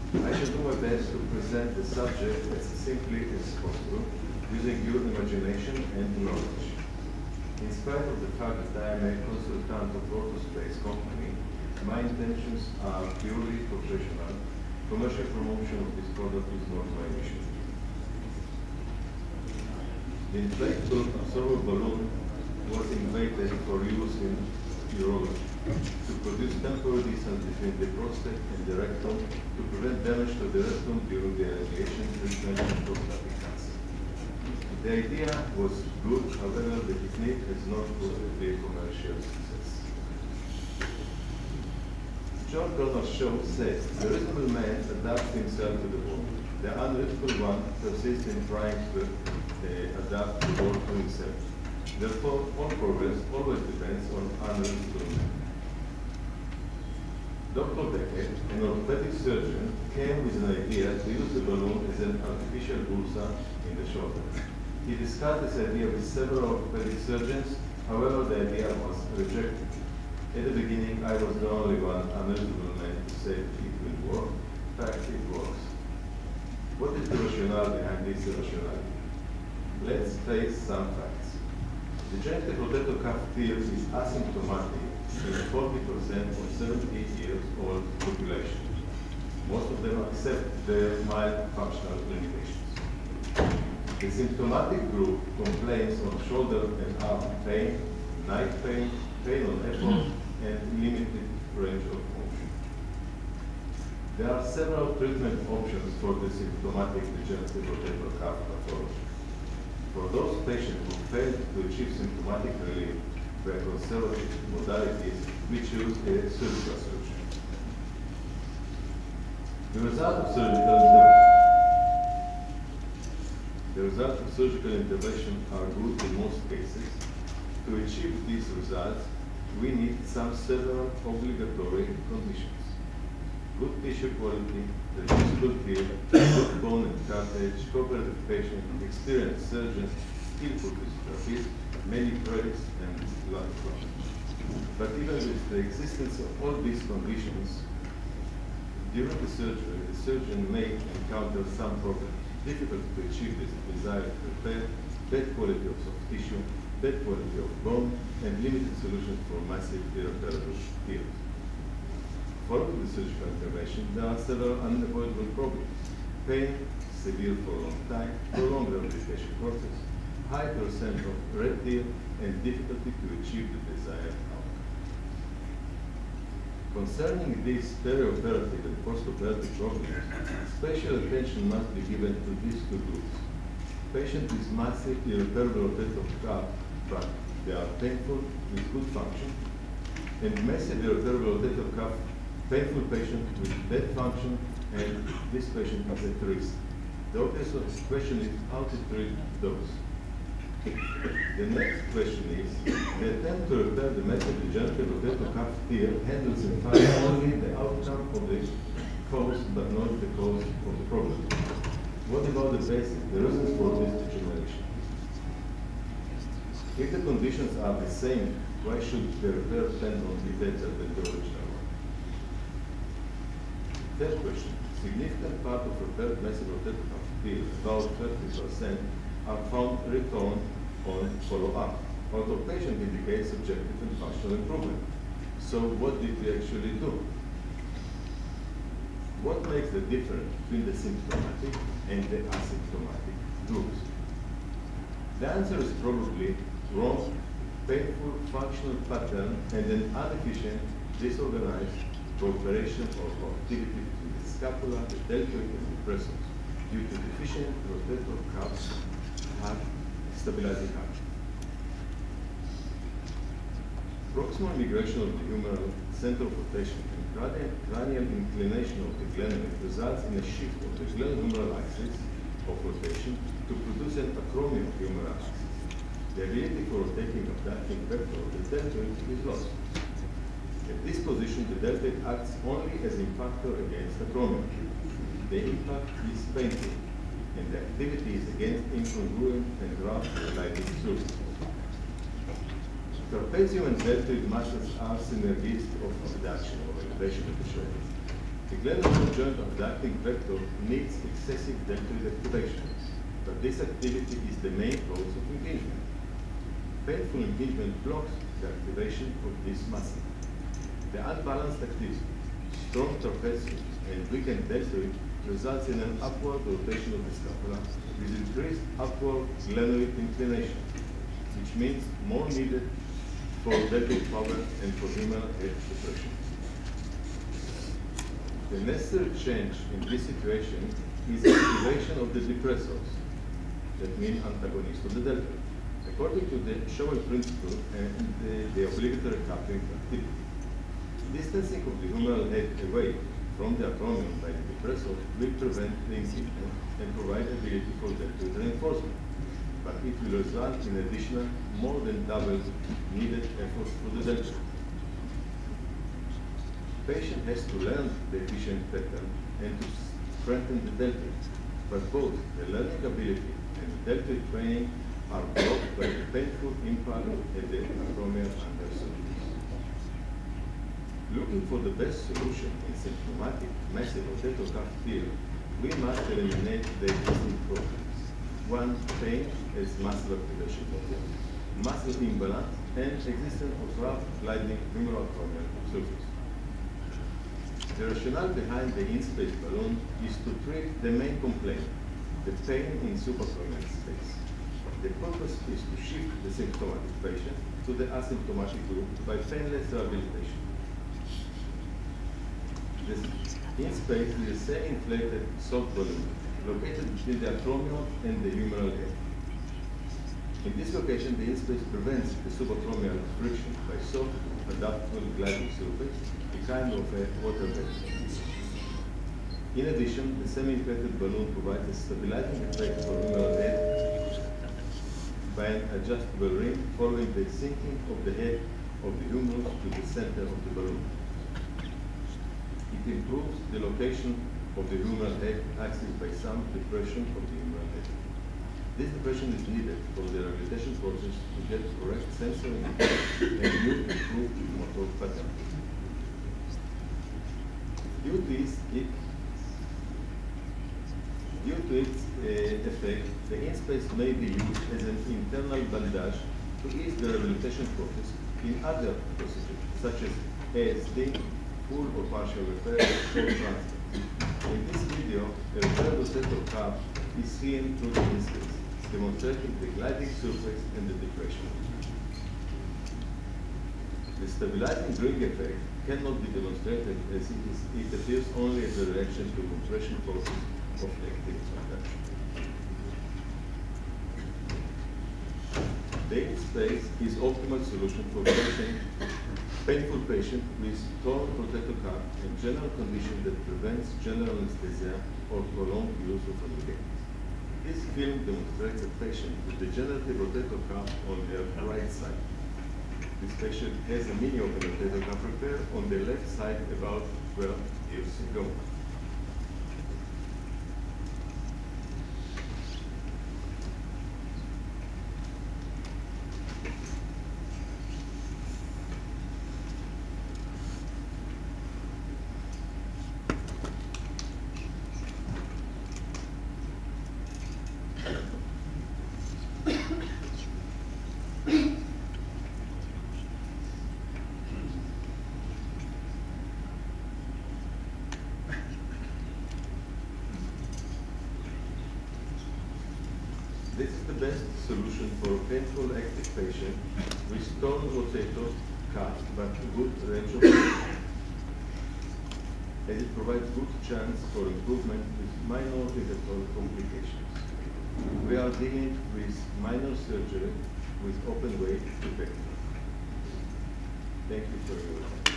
I shall do my best to present the subject as simply as possible, using your imagination and knowledge. In spite of the fact that I am a consultant of Orthospace company, my intentions are purely professional. Commercial promotion of this product is not my mission. The inflatable absorbable balloon was invented for use in urology to produce temporary distance between the prostate and the rectum to prevent damage to the rectum during the radiation treatment of prostatic cancer. The idea was good, however, the technique has not proved to be a commercial success. John Donald Shaw says, the reasonable man adapts himself to the world. The unreasonable one persists in trying to adapt the world to himself. Therefore, all progress always depends on unreasonable men. Dr. Beckett, an orthopedic surgeon, came with an idea to use the balloon as an artificial bursa in the shoulder. He discussed this idea with several orthopedic surgeons, however, the idea was rejected. At the beginning, I was the only one unreasonable man to say it will work. In fact, it works. What is the rationale behind this rationality? Let's face some facts. The genital rotator cuff tear is asymptomatic in 40% of 70-year-old population. Most of them accept their mild functional limitations. The symptomatic group complains of shoulder and arm pain, night pain, pain on effort, and limited range of motion. There are several treatment options for the symptomatic degenerative rotator cuff pathology. For those patients who fail to achieve symptomatic relief by conservative modalities, we choose a surgical solution. The result of surgical intervention are good in most cases. To achieve these results, we need several obligatory conditions. Good tissue quality, reducible tear, good bone and cartilage, cooperative patient, experienced surgeons, skillful physiotherapists, many credits, and life projects. But even with the existence of all these conditions, during the surgery, the surgeon may encounter some problems. Difficult to achieve this desired repair, bad quality of soft tissue, bad quality of bone, and limited solutions for massive irreparable tears. Following the surgical intervention, there are several unavoidable problems. Pain, severe for a long time, prolonged rehabilitation process, high percent of red tear, and difficulty to achieve the desired outcome. Concerning these perioperative and postoperative problems, special attention must be given to these two groups. Patients with massive irreparable rotator cuff, but they are painful with good function, and massive irreparable rotator cuff, painful patient with bad function, and this patient is at risk. The obvious question is how to treat those. The next question is, the attempt to repair the massive degenerative rotator cuff tear handles in fact only the outcome of the cause, but not the cause of the problem. What about the basic, the reasons for this degeneration? If the conditions are the same, why should the repair tendon be better than the original one? Third question, significant part of repaired massive rotator cuff tear, about 30%, are found returned on follow-up, although patient indicates subjective and functional improvement. So what did we actually do? What makes the difference between the symptomatic and the asymptomatic groups? The answer is probably wrong, painful functional pattern and an inefficient, disorganized cooperation of activity between the scapula, the deltoid, and the pressors due to deficient rotator cuffs have stabilizing action. Proximal migration of the humeral center of rotation and cranial inclination of the glenoid results in a shift of the glenohumeral axis of rotation to produce an acromio-humeral axis. The ability for rotating abducting vector of the deltoid is lost. At this position, the deltoid acts only as impactor against acromion. The impact is painful, and the activity is against incongruent and rough sliding through. Trapezium and deltoid muscles are synergists of abduction or elevation of the shoulder. The glenoid joint abducting vector needs excessive deltoid activation, but this activity is the main cause of impingement. Painful impingement blocks the activation of this muscle. The unbalanced activity, strong trapezius, and weakened deltoid results in an upward rotation of the scapula with increased upward glenoid inclination, which means more needed for deltoid power and for humeral head depression. The necessary change in this situation is activation of the depressors, that mean antagonists of the deltoid, according to the Schowel principle and the obligatory coupling activity. Distancing of the humeral head away from the acromion by the depressor will prevent the impingement and provide ability for deltoid reinforcement, but it will result in additional, more than double needed efforts for the deltoid. The patient has to learn the efficient pattern and to strengthen the deltoid, but both the learning ability and the deltoid training are blocked by the painful impact at the acromion under surgery. Looking for the best solution in symptomatic massive rotator cuff tear, we must eliminate the existing problems. One, pain as muscle activation problem, muscle imbalance, and existence of rough gliding humeral acromion surface. The rationale behind the in-space balloon is to treat the main complaint, the pain in supracranial space. The purpose is to shift the symptomatic patient to the asymptomatic group by painless rehabilitation. The in-space is a semi-inflated soft balloon located between the acromion and the humeral head. In this location, the in-space prevents the subacromial friction by soft, adaptable gliding surface, a kind of a water vessel. In addition, the semi-inflated balloon provides a stabilizing effect for humeral head by an adjustable ring following the sinking of the head of the humerus to the center of the balloon. It improves the location of the humeral head axis by some depression of the humeral head. This depression is needed for the rehabilitation process to get correct sensory input and new improved motor pattern. Due to its effect, the in-space may be used as an internal bandage to ease the rehabilitation process in other procedures, such as ASD, full or partial repair, or transplant. In this video, a repaired rotator cuff is seen through the in-space, demonstrating the gliding surface and the depression. The stabilizing ring effect cannot be demonstrated as it appears only as a reaction to compression process of active contraction. The in-space is optimal solution for painful patient with torn rotator cuff and general condition that prevents general anesthesia or prolonged use of lubricants. This film demonstrates a patient with degenerative rotator cuff on her right side. This patient has a mini-open rotator cuff repair on the left side about 12 years ago. This is the best solution for a painful active patient with torn rotator cuff but good range of motion, as it provides good chance for improvement with minor physical complications. We are dealing with minor surgery with open weight effect. Thank you for your attention.